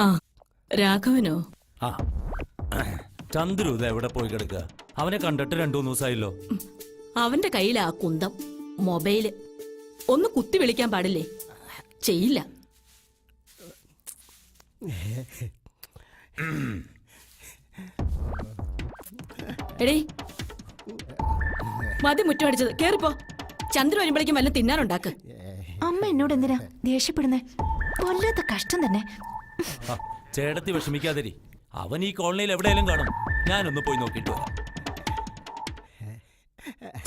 ആ രാഘവനോ? ആ ചന്ദ്രു ഇത് എവിടെ പോയി കിടക്കുക? അവനെ കണ്ടിട്ട് 2-3 ദിവസമായല്ലോ. അവന്റെ കയ്യിലാ കുന്തം, മൊബൈല്. ഒന്ന് കുത്തി വിളിക്കാൻ പാടില്ലേ? ചെയ്യില്ല. എടേ മതി മുറ്റമടിച്ചത്, കേറിപ്പോ. ചന്ദ്രു വരുമ്പോഴേക്കും വല്ല തിന്നാനുണ്ടാക്ക്. അമ്മ എന്നോട് എന്തിനാ ദേഷ്യപ്പെടുന്നേ? കൊല്ലാത്ത കഷ്ടം തന്നെ. ചേട്ടത്തി വിഷമിക്കാതിരി, അവൻ ഈ കോളനിയിൽ എവിടെയെങ്കിലും കാണും. ഞാനൊന്ന് പോയി നോക്കിയിട്ട് വരാം.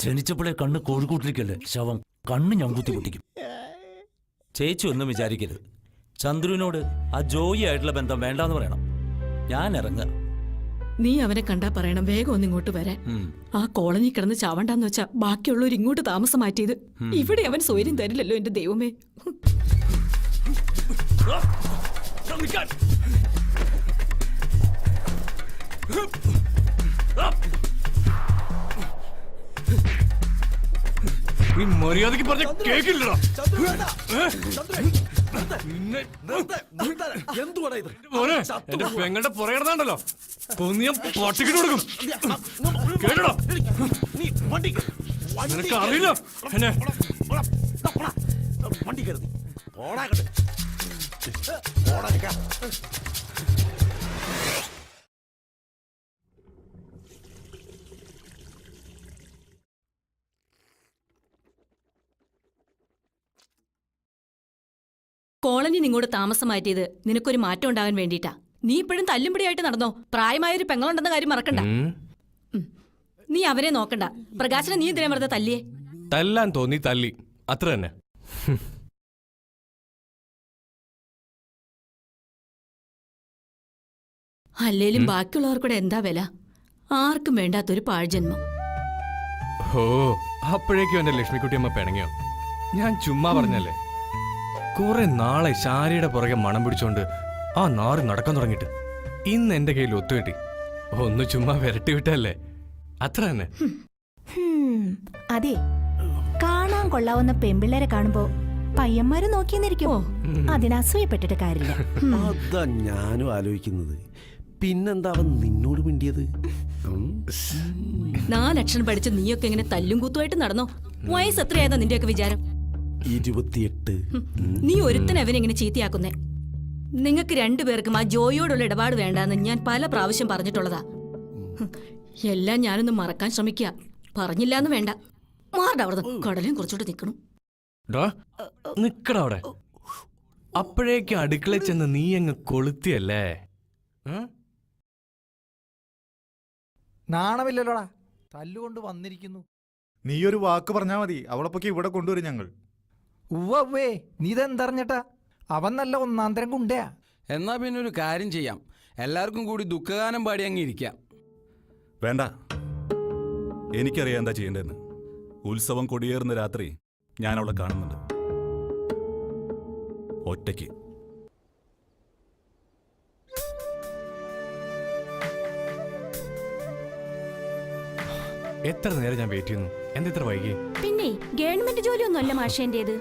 ജനിച്ചപ്പോഴേ കണ്ണ് കോഴിക്കൂട്ടിലേക്കല്ലേ ശവം, കണ്ണ് ഞാൻ കുത്തി പൊട്ടിക്കും. ചേച്ചി ഒന്നും വിചാരിക്കരുത്. ചന്ദ്രുവിനോട് ആ ജോയി ആയിട്ടുള്ള ബന്ധം വേണ്ടാന്ന് പറയണം. ഞാൻ ഇറങ്ങുക. നീ അവനെ കണ്ടാ പറയണം വേഗം ഒന്ന് ഇങ്ങോട്ട് വരാൻ. ആ കോളനി കിടന്ന് ചാവണ്ടാന്ന് വെച്ചാ ബാക്കിയുള്ളവർ ഇങ്ങോട്ട് താമസം മാറ്റിയത്. ഇവിടെ അവൻ സ്വൈര്യം തരില്ലല്ലോ എന്റെ ദൈവമേ. നീ മര്യാദക്ക് പറഞ്ഞ കേക്കില്ലടാ. എന്റെ പെങ്ങളുടെ പുറകിടന്നാണ്ടല്ലോ കൊന്നിയ പട്ടിക്കിട്ട് കൊടുക്കും. കേട്ടടാ, നിനക്ക് അറിയില്ല എന്നെ. കോളനി നിങ്ങോട്ട് താമസം മാറ്റിയത് നിനക്കൊരു മാറ്റം ഉണ്ടാകാൻ വേണ്ടിയിട്ടാ. നീ ഇപ്പോഴും തല്ലുംപിടിയായിട്ട് നടന്നോ? പ്രായമായൊരു പെങ്ങളുണ്ടെന്ന കാര്യം മറക്കണ്ട. നീ അവരെ നോക്കണ്ട. പ്രകാശനെ നീ എന്തിനാ വെറുതെ തല്ലിയേ? തല്ലാൻ തോന്നി തല്ലി, അത്ര തന്നെ. അല്ലേലും ബാക്കിയുള്ളവർക്കൂടെ എന്താ വില? ആർക്കും വേണ്ടാത്തൊരു പാഴ്ജന്മം. ഓ, അപ്പോഴേക്കും എന്റെ ലക്ഷ്മിക്കുട്ടിയമ്മ പിണങ്ങിയോ? ഞാൻ ചുമ്മാ പറഞ്ഞല്ലേ. കുറെ നാളെ ശാരിയുടെ പുറകെ മണം പിടിച്ചോണ്ട് ആ നാറ് നടക്കാൻ തുടങ്ങിയിട്ട് ഇന്ന് എന്റെ കയ്യിൽ ഒത്തുകെട്ടി. ഒന്ന് ചുമ്മാ വിരട്ടി വിട്ടല്ലേ, അത്ര തന്നെ. അതെ, കാണാൻ കൊള്ളാവുന്ന പെമ്പിള്ളേരെ കാണുമ്പോ പയ്യന്മാര് നോക്കിയെന്നിരിക്കുമോ? അതിനസൂയപ്പെട്ടിട്ട് കാര്യമില്ല. അതാ ഞാനും ആലോചിക്കുന്നത്. പിന്നെന്താ അവൻ നിന്നോട് മിണ്ടിയത്? 4 അക്ഷരം പഠിച്ച് നീയൊക്കെ ഇങ്ങനെ തല്ലും കൂത്തുമായിട്ട് നടന്നോ? വയസ്സ് എത്രയായിരുന്ന നിന്റെയൊക്കെ വിചാരം? 28. നീ ഒരുത്തൻ അവനെങ്ങനെ ചീത്തയാക്കുന്നേ? നിങ്ങൾക്ക് രണ്ടുപേർക്കും ആ ജോയിയോടുള്ള ഇടപാട് വേണ്ടാന്ന് ഞാൻ പല പ്രാവശ്യം പറഞ്ഞിട്ടുള്ളതാ. എല്ലാം ഞാനൊന്ന് മറക്കാൻ ശ്രമിക്കുക. പറഞ്ഞില്ലാന്ന് വേണ്ട. മാറടവിടെ, കടലും കുറച്ചോട്ട് നിക്കണം. നിക്കട അവിടെ. അപ്പോഴേക്കും അടുക്കളയിൽ ചെന്ന് നീ അങ്ങ് കൊളുത്തിയല്ലേ? നാണമില്ലല്ലോടാ, തല്ലുകൊണ്ട് വന്നിരിക്കുന്നു. നീ ഒരു വാക്ക് പറഞ്ഞാ മതി, അവളപ്പൊക്കെ ഇവിടെ കൊണ്ടുവരും ഞങ്ങൾ. ഉവ്വേ, നീ ഇതെന്തറിഞ്ഞട്ടാ? അവൻ നല്ല ഒന്നാന്തരം ഗുണ്ടയാ. എന്നാ പിന്നെ ഒരു കാര്യം ചെയ്യാം, എല്ലാവർക്കും കൂടി ദുഃഖഗാനം പാടി അങ്ങ് ഇരിക്കാം. വേണ്ട, എനിക്കറിയാം എന്താ ചെയ്യേണ്ടതെന്ന്. ഉത്സവം കൊടിയേറുന്ന രാത്രി ഞാൻ അവളെ കാണുന്നുണ്ട്, ഒറ്റയ്ക്ക്. എത്ര നേരം ഞാൻ വെയിറ്റ് ചെയ്യുന്നു, എന്തെത്ര വൈകി? പിന്നെ ഗവൺമെന്റ് ജോലിയൊന്നും അല്ല മാഷേന്റേത്.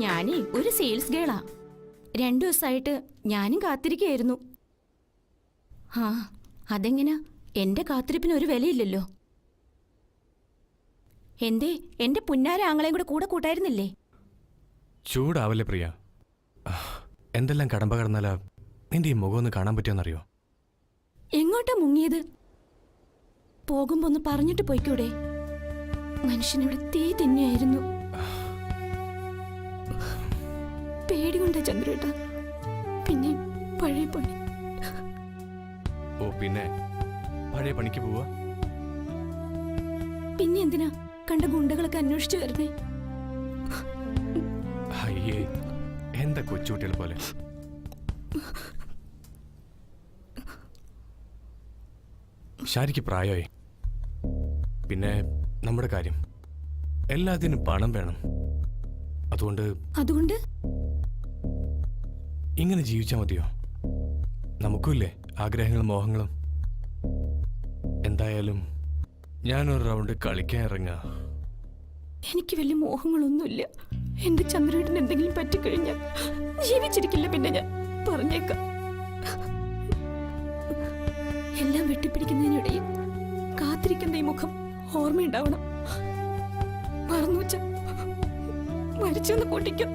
ഞാനേ ഒരു സെയിൽസ് ഗേളാ. 2 ദിവസമായിട്ട് ഞാനും കാത്തിരിക്കുകയായിരുന്നു. ആ, അതെങ്ങനാ? എന്റെ കാത്തിരിപ്പിന് ഒരു വിലയില്ലല്ലോ. എന്തേ എന്റെ പുന്നാര ആങ്ങളെയും കൂടെ കൂട്ടായിരുന്നില്ലേ? ചൂടാവല്ലേ പ്രിയ. എന്തെല്ലാം കടമ്പ കടന്നാലാ നിന്റെ ഈ മുഖം ഒന്ന് കാണാൻ പറ്റുമെന്നറിയോ? എങ്ങോട്ടാ മുങ്ങിയത്? പോകുമ്പോ ഒന്ന് പറഞ്ഞിട്ട് പോയിക്കൂടെ? മനുഷ്യനിവിടെ തീ തന്നെയായിരുന്നു. പേടികൊണ്ടാ ചന്ദ്രേട്ട. പിന്നെ പഴയ പണി. ഓ, പിന്നെ പഴയ പണിക്ക് പോവാ? പിന്നെ എന്തിനാ കണ്ട ഗുണ്ടകളൊക്കെ അന്വേഷിച്ചു വരുന്നേ? അയ്യേ, എന്താ കൊച്ചുകുട്ടികൾ പോലെ. ശാരിക്ക് പ്രായമായി. പിന്നെ നമ്മുടെ കാര്യം, എല്ലാത്തിനും പണം വേണം. അതുകൊണ്ട് ഇങ്ങനെ ജീവിച്ചാൽ മതിയോ? നമുക്കുമില്ലേ ആഗ്രഹങ്ങളും മോഹങ്ങളും. എന്തായാലും ഞാനൊരു റൗണ്ട് കളിക്കാൻ ഇറങ്ങാ. എനിക്ക് വലിയ മോഹങ്ങളൊന്നുമില്ല. എന്റെ ചന്ദ്രേട്ടന് എന്തെങ്കിലും പറ്റിക്കഴിഞ്ഞാൽ ജീവിച്ചിരിക്കില്ല. പിന്നെ ഞാൻ പറഞ്ഞേക്കാം. എല്ലാം വെട്ടിപ്പിടിക്കുന്നതിനിടയിൽ കാത്തിരിക്കുന്ന ഈ മുഖം ഓർമ്മയുണ്ടാവണം. മറന്നു വെച്ച മരിച്ചെന്ന് പൊട്ടിക്കും.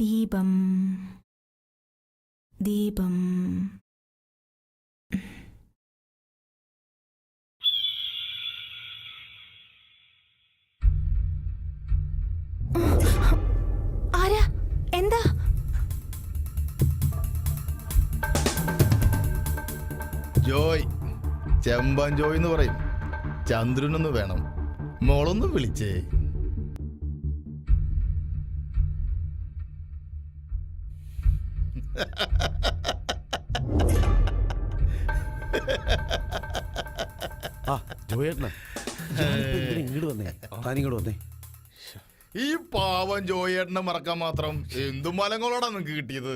ദീപം ദീപം ആരാ? എന്താ? ജോയ്, ചെമ്പൻ ജോയ് എന്ന് പറയും. ചന്ദ്രനൊന്ന് വേണം, മോളൊന്ന് വിളിച്ചേ. ആ ജോയേട്ടനാ, ഇങ്ങോട്ട് വന്നേ, താനിങ്ങോട്ട് വന്നേ. ഈ പാവം ജോയേട്ടനെ മറക്കാൻ മാത്രം എന്തു മലങ്ങളോടാ നിങ്ങക്ക് കിട്ടിയത്?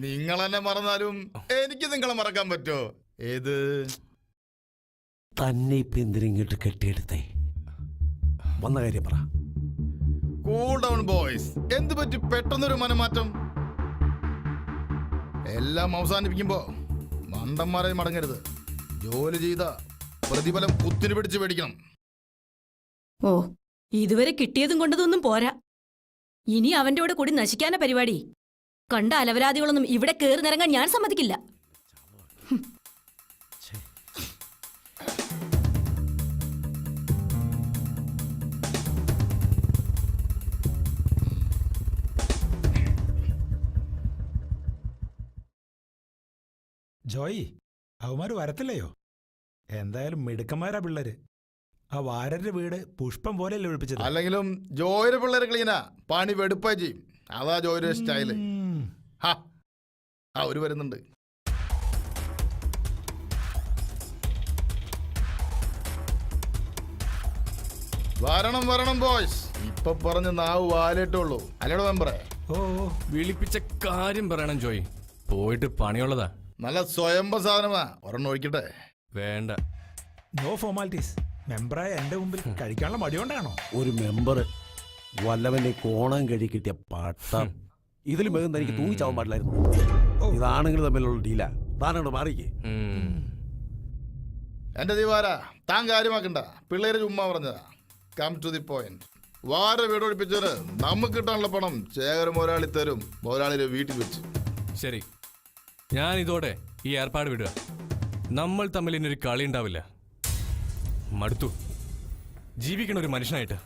നിങ്ങൾ എന്നെ മറന്നാലും എനിക്ക് നിങ്ങളെ മറക്കാൻ പറ്റോ? ഏത് തന്നെ ഇപ്പൊ എന്തിനിങ്ങോട്ട് കെട്ടിയെടുത്തേ? വന്ന കാര്യം പറ. Cool down boys. എന്ത് പറ്റി പെട്ടെന്നൊരു മനമാറ്റം? എല്ലാം അവസാനിപ്പിക്കുമ്പോ മണ്ടന്മാരെ മടങ്ങരുത്. ജോലി ചെയ്ത പ്രതിഫലം കുത്തിന് പിടിച്ച് മേടിക്കണം. ഓ, ഇതുവരെ കിട്ടിയതും കൊണ്ടതൊന്നും പോരാ. ഇനി അവന്റെ കൂടെ കൂടി നശിക്കാന പരിപാടി. കണ്ട അലവരാദികളൊന്നും ഇവിടെ കേറി നിറങ്ങാൻ ഞാൻ സമ്മതിക്കില്ല. ജോയി, അവന്മാര് വരത്തില്ലയോ? എന്തായാലും മിടുക്കന്മാരാ പിള്ളേര്. ആ വാരരുടെ വീട് പുഷ്പം പോലെയല്ലേ ഒഴിപ്പിച്ചത്. അല്ലെങ്കിലും ജോയിയുടെ പിള്ളേരെ ക്ലീനാ, പണി വെടുപ്പായി ചെയ്യും. അതാ ജോയിയുടെ സ്റ്റൈല്. അവര് വരുന്നുണ്ട്. വരണം വരണം ബോയ്സ്. ഇപ്പൊ പറഞ്ഞ് നാവ് വാലേട്ടുള്ളൂ അല്ലേടോ മെമ്പറേ? ഓ വിളിപ്പിച്ച കാര്യം പറയണം ജോയ്. പോയിട്ട് പണിയുള്ളതാ. നല്ല സ്വയംഭ സാധനമാ. ഒരെണ്ണം ഒഴിക്കട്ടെ? വേണ്ട. No formalities. മെമ്പറായ എന്റെ മുമ്പിൽ കഴിക്കാനുള്ള മടിയോണ്ടാണോ? ഒരു മെമ്പർ വല്ലവന്റെ കോണം കഴി കിട്ടിയ പട്ടം. ഇതിലും വേഗം തനിക്ക് തൂങ്ങിച്ചാവാൻ പാടില്ലായിരുന്നു. ഇതാണെങ്കിൽ തമ്മിലുള്ള ഡീലാ. താനോട് മാറിക്കേ. എന്റെ ദിവാര, താൻ കാര്യമാക്കണ്ട. പിള്ളേര് ചുമ്മാ പറഞ്ഞതാ. Come to the point. വാര വീടൊഴിപ്പിച്ചവര് നമുക്ക് കിട്ടാനുള്ള പണം ശേഖരം ഒരാളി തരും. ഒരാളിനെ വീട്ടിൽ വെച്ച്. ശരി, ഞാൻ ഇതോടെ ഈ ഏർപ്പാട് വിടുക. നമ്മൾ തമ്മിൽ ഇനിയൊരു കളി ഉണ്ടാവില്ല. മടുത്തു ജീവിക്കണ ഒരു മനുഷ്യനായിട്ട്.